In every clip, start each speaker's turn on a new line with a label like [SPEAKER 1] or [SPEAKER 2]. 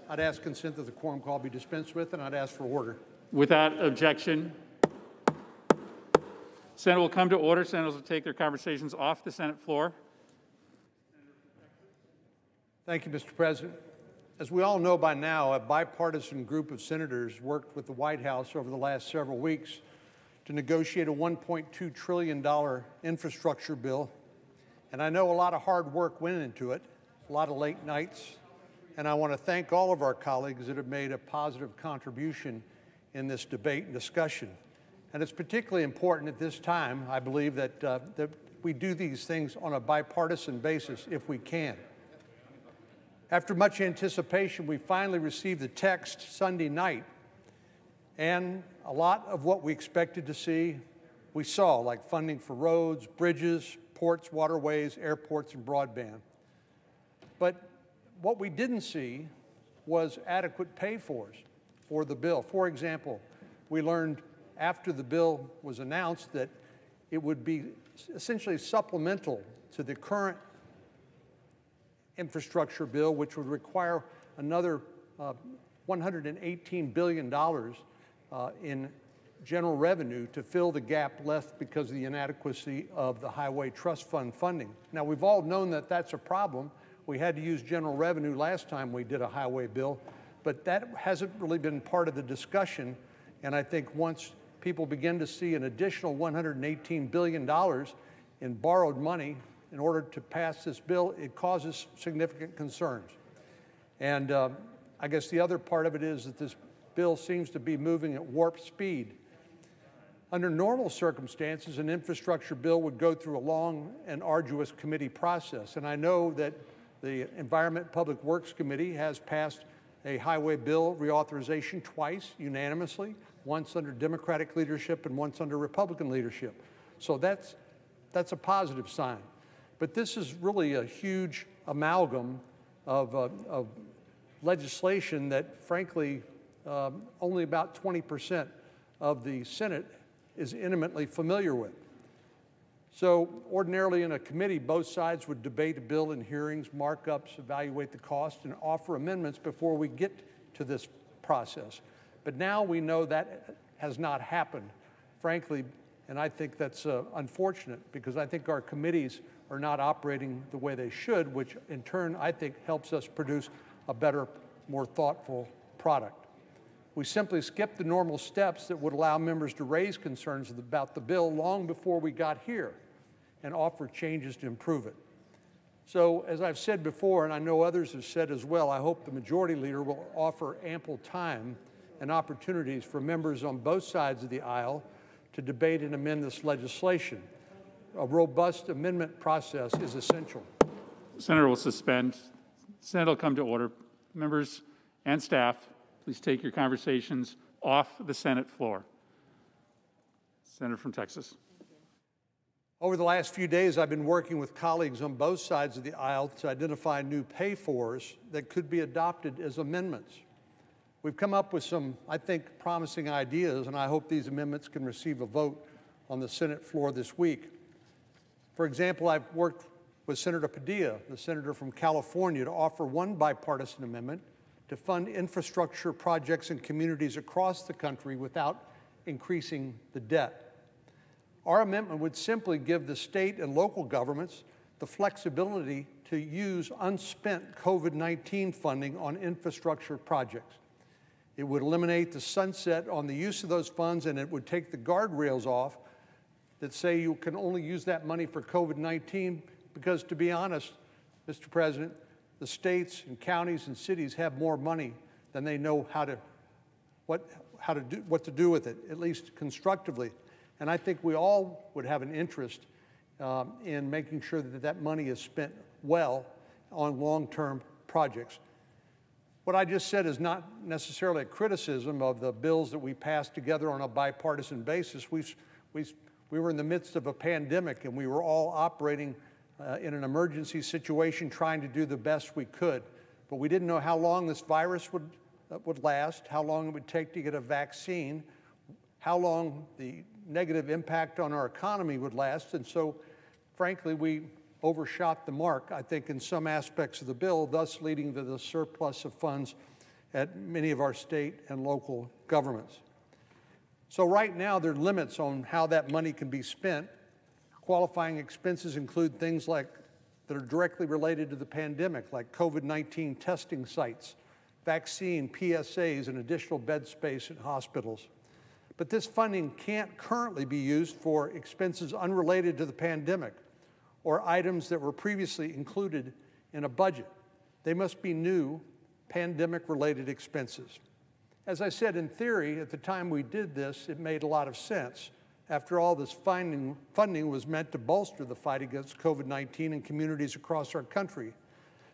[SPEAKER 1] I'd ask consent that the quorum call be dispensed with, and I'd ask for order.
[SPEAKER 2] Without objection, Senate will come to order. Senators will take their conversations off the Senate floor.
[SPEAKER 1] Thank you, Mr. President. As we all know by now, a bipartisan group of senators worked with the White House over the last several weeks to negotiate a $1.2 trillion infrastructure bill. And I know a lot of hard work went into it, a lot of late nights, and I want to thank all of our colleagues that have made a positive contribution in this debate and discussion. And it's particularly important at this time, I believe, that we do these things on a bipartisan basis if we can. After much anticipation, we finally received the text Sunday night, and a lot of what we expected to see, we saw, like funding for roads, bridges, ports, waterways, airports, and broadband. But what we didn't see was adequate pay-fors for the bill. For example, we learned after the bill was announced that it would be essentially supplemental to the current infrastructure bill, which would require another $118 billion in general revenue to fill the gap left because of the inadequacy of the Highway Trust Fund funding. Now, we've all known that that's a problem. We had to use general revenue last time we did a highway bill, but that hasn't really been part of the discussion. And I think once people begin to see an additional $118 billion in borrowed money in order to pass this bill, it causes significant concerns. And I guess the other part of it is that this bill seems to be moving at warp speed. Under normal circumstances, an infrastructure bill would go through a long and arduous committee process. And I know that the Environment Public Works Committee has passed a highway bill reauthorization twice unanimously, once under Democratic leadership and once under Republican leadership. So that's a positive sign. But this is really a huge amalgam of legislation that, frankly, only about 20% of the Senate is intimately familiar with. So ordinarily in a committee, both sides would debate a bill in hearings, markups, evaluate the cost, and offer amendments before we get to this process. But now we know that has not happened, frankly, and I think that's unfortunate because I think our committees are not operating the way they should, which in turn I think helps us produce a better, more thoughtful product. We simply skipped the normal steps that would allow members to raise concerns about the bill long before we got here and offer changes to improve it. So, as I've said before, and I know others have said as well, I hope the majority leader will offer ample time and opportunities for members on both sides of the aisle to debate and amend this legislation. A robust amendment process is essential.
[SPEAKER 2] Senator will suspend. Senate will come to order. Members and staff, please take your conversations off the Senate floor. Senator from Texas.
[SPEAKER 1] Over the last few days, I've been working with colleagues on both sides of the aisle to identify new pay-fors that could be adopted as amendments. We've come up with some, I think, promising ideas, and I hope these amendments can receive a vote on the Senate floor this week. For example, I've worked with Senator Padilla, the senator from California, to offer one bipartisan amendment to fund infrastructure projects in communities across the country without increasing the debt. Our amendment would simply give the state and local governments the flexibility to use unspent COVID-19 funding on infrastructure projects. It would eliminate the sunset on the use of those funds, and it would take the guardrails off that say you can only use that money for COVID-19 because, to be honest, Mr. President, the states and counties and cities have more money than they know what to do with it, at least constructively. And I think we all would have an interest in making sure that that money is spent well on long-term projects. What I just said is not necessarily a criticism of the bills that we passed together on a bipartisan basis. We were in the midst of a pandemic, and we were all operating in an emergency situation, trying to do the best we could. But we didn't know how long this virus would last, how long it would take to get a vaccine, how long the negative impact on our economy would last. And so, frankly, we overshot the mark, I think, in some aspects of the bill, thus leading to the surplus of funds at many of our state and local governments. So right now, there are limits on how that money can be spent. Qualifying expenses include things like that are directly related to the pandemic, like COVID-19 testing sites, vaccine, PSAs, and additional bed space in hospitals. But this funding can't currently be used for expenses unrelated to the pandemic or items that were previously included in a budget. They must be new pandemic-related expenses. As I said, in theory, at the time we did this, it made a lot of sense. After all, this funding was meant to bolster the fight against COVID-19 in communities across our country.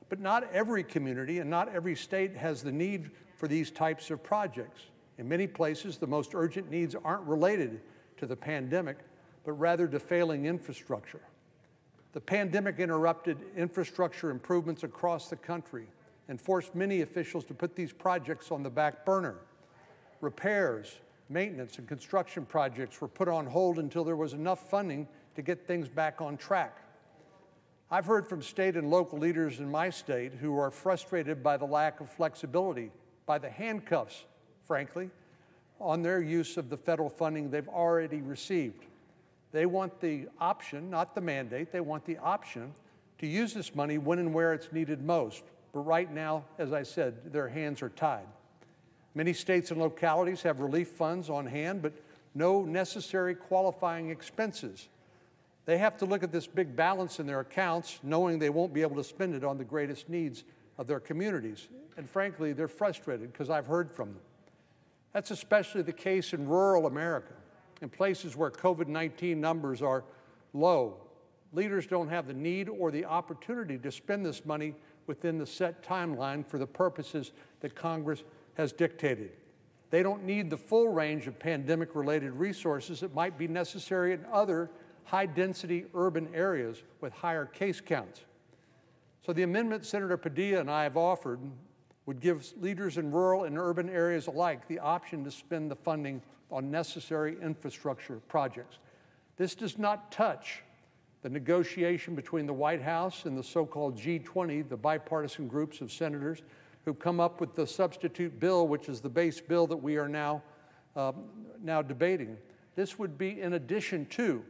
[SPEAKER 1] But not every community and not every state has the need for these types of projects. In many places, the most urgent needs aren't related to the pandemic, but rather to failing infrastructure. The pandemic interrupted infrastructure improvements across the country and forced many officials to put these projects on the back burner. Repairs, maintenance, and construction projects were put on hold until there was enough funding to get things back on track. I've heard from state and local leaders in my state who are frustrated by the lack of flexibility, by the handcuffs, frankly, on their use of the federal funding they've already received. They want the option, not the mandate, they want the option to use this money when and where it's needed most. But right now, as I said, their hands are tied. Many states and localities have relief funds on hand, but no necessary qualifying expenses. They have to look at this big balance in their accounts, knowing they won't be able to spend it on the greatest needs of their communities. And frankly, they're frustrated because I've heard from them. That's especially the case in rural America, in places where COVID-19 numbers are low. Leaders don't have the need or the opportunity to spend this money within the set timeline for the purposes that Congress has dictated. They don't need the full range of pandemic-related resources that might be necessary in other high-density urban areas with higher case counts. So the amendment Senator Padilla and I have offered would give leaders in rural and urban areas alike the option to spend the funding on necessary infrastructure projects. This does not touch the negotiation between the White House and the so-called G20, the bipartisan groups of senators who come up with the substitute bill, which is the base bill that we are now debating. This would be in addition to,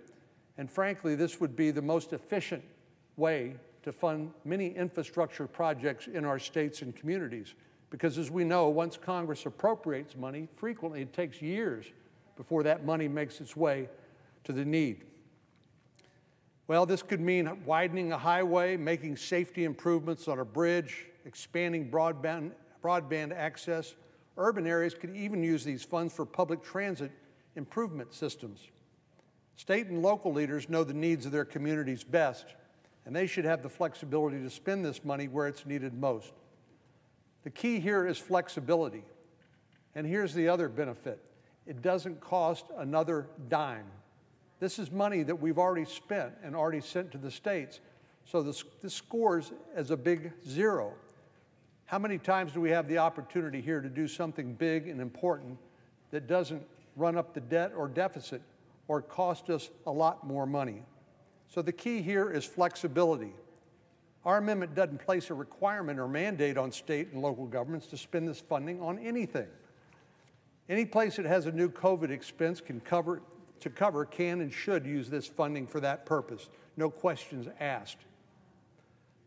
[SPEAKER 1] and frankly, this would be the most efficient way to fund many infrastructure projects in our states and communities. Because as we know, once Congress appropriates money, frequently it takes years before that money makes its way to the need. Well, this could mean widening a highway, making safety improvements on a bridge, expanding broadband access. Urban areas could even use these funds for public transit improvement systems. State and local leaders know the needs of their communities best, and they should have the flexibility to spend this money where it's needed most. The key here is flexibility. And here's the other benefit. It doesn't cost another dime. This is money that we've already spent and already sent to the states. So this scores as a big zero. How many times do we have the opportunity here to do something big and important that doesn't run up the debt or deficit or cost us a lot more money? So the key here is flexibility. Our amendment doesn't place a requirement or mandate on state and local governments to spend this funding on anything. Any place that has a new COVID expense can and should use this funding for that purpose. No questions asked.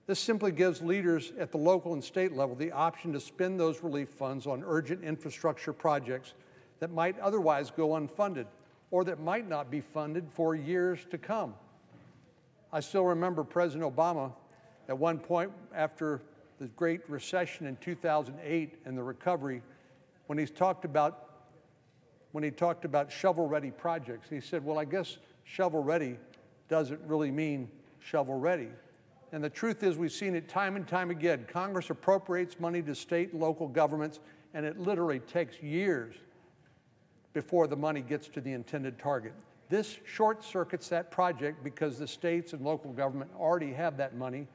[SPEAKER 1] This simply gives leaders at the local and state level the option to spend those relief funds on urgent infrastructure projects that might otherwise go unfunded or that might not be funded for years to come. I still remember President Obama at one point after the Great Recession in 2008 and the recovery, when he talked about shovel-ready projects, he said, well, I guess shovel-ready doesn't really mean shovel-ready. And the truth is, we've seen it time and time again. Congress appropriates money to state and local governments, and it literally takes years before the money gets to the intended target. This short-circuits that project because the states and local government already have that money,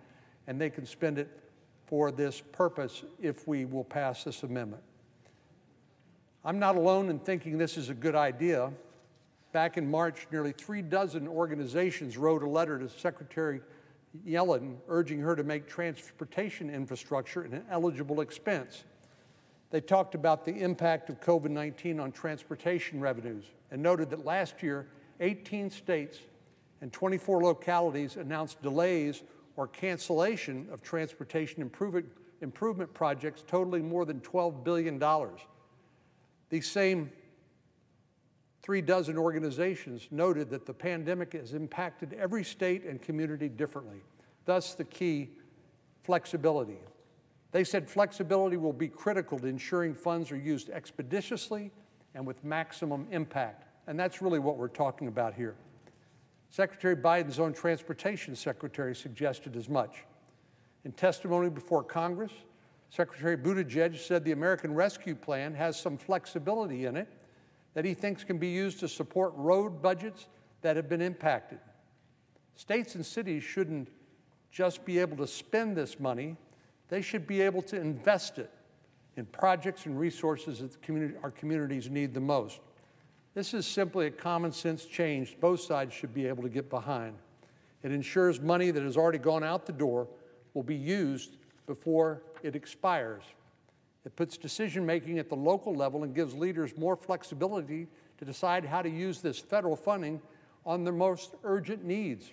[SPEAKER 1] and they can spend it for this purpose if we will pass this amendment. I'm not alone in thinking this is a good idea. Back in March, nearly 36 organizations wrote a letter to Secretary Yellen urging her to make transportation infrastructure an eligible expense. They talked about the impact of COVID-19 on transportation revenues and noted that last year, 18 states and 24 localities announced delays or cancellation of transportation improvement projects totaling more than $12 billion. These same 36 organizations noted that the pandemic has impacted every state and community differently, thus the key, flexibility. They said flexibility will be critical to ensuring funds are used expeditiously and with maximum impact, and that's really what we're talking about here. Secretary Biden's own transportation secretary suggested as much. In testimony before Congress, Secretary Buttigieg said the American Rescue Plan has some flexibility in it that he thinks can be used to support road budgets that have been impacted. States and cities shouldn't just be able to spend this money, they should be able to invest it in projects and resources that our communities need the most. This is simply a common sense change both sides should be able to get behind. It ensures money that has already gone out the door will be used before it expires. It puts decision-making at the local level and gives leaders more flexibility to decide how to use this federal funding on their most urgent needs.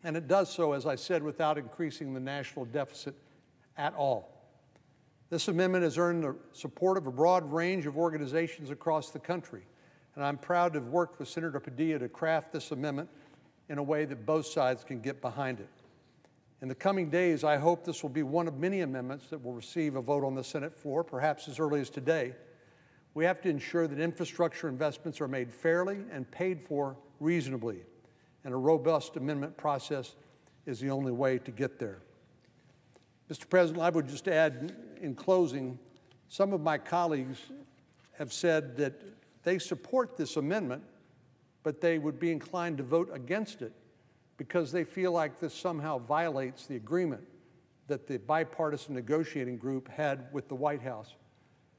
[SPEAKER 1] And it does so, as I said, without increasing the national deficit at all. This amendment has earned the support of a broad range of organizations across the country, and I'm proud to have worked with Senator Padilla to craft this amendment in a way that both sides can get behind it. In the coming days, I hope this will be one of many amendments that will receive a vote on the Senate floor, perhaps as early as today. We have to ensure that infrastructure investments are made fairly and paid for reasonably, and a robust amendment process is the only way to get there. Mr. President, I would just add in closing, some of my colleagues have said that they support this amendment, but they would be inclined to vote against it because they feel like this somehow violates the agreement that the bipartisan negotiating group had with the White House.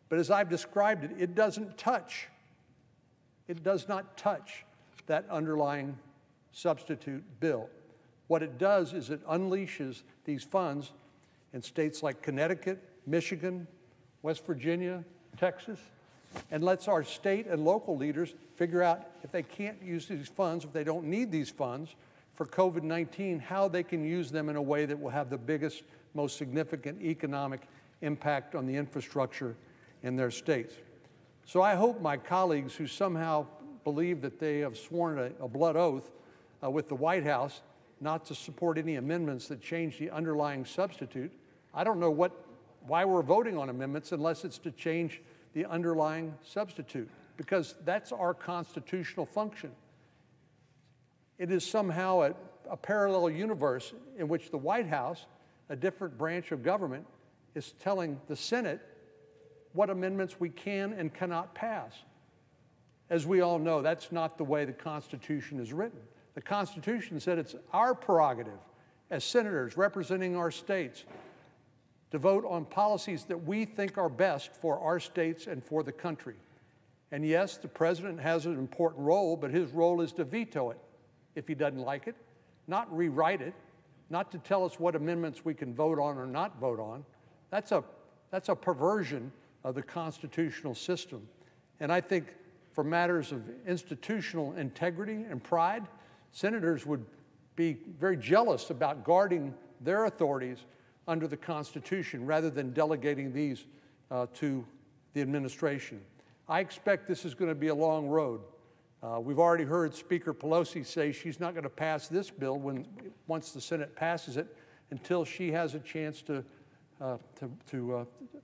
[SPEAKER 1] But as I've described it, it does not touch that underlying substitute bill. What it does is it unleashes these funds in states like Connecticut, Michigan, West Virginia, Texas, and lets our state and local leaders figure out if they can't use these funds, if they don't need these funds for COVID-19, how they can use them in a way that will have the biggest, most significant economic impact on the infrastructure in their states. So I hope my colleagues who somehow believe that they have sworn a blood oath with the White House not to support any amendments that change the underlying substitute. I don't know why we're voting on amendments unless it's to change the underlying substitute, because that's our constitutional function. It is somehow a parallel universe in which the White House, a different branch of government, is telling the Senate what amendments we can and cannot pass. As we all know, that's not the way the Constitution is written. The Constitution said it's our prerogative as senators representing our states to vote on policies that we think are best for our states and for the country. And yes, the president has an important role, but his role is to veto it if he doesn't like it, not rewrite it, not to tell us what amendments we can vote on or not vote on. That's a perversion of the constitutional system. And I think for matters of institutional integrity and pride, senators would be very jealous about guarding their authorities under the Constitution rather than delegating these to the administration. I expect this is going to be a long road. We've already heard Speaker Pelosi say she's not going to pass this bill once the Senate passes it until she has a chance to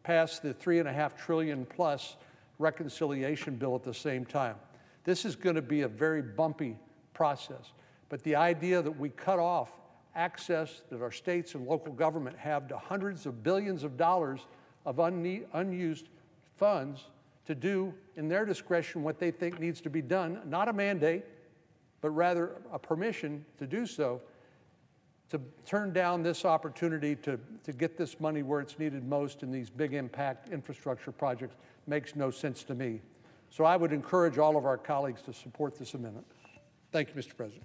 [SPEAKER 1] pass the $3.5 trillion plus reconciliation bill at the same time. This is going to be a very bumpy process. But the idea that we cut off access that our states and local government have to hundreds of billions of dollars of unused funds to do in their discretion what they think needs to be done, not a mandate, but rather a permission to do so, to turn down this opportunity to get this money where it's needed most in these big impact infrastructure projects makes no sense to me. So I would encourage all of our colleagues to support this amendment. Thank you, Mr. President.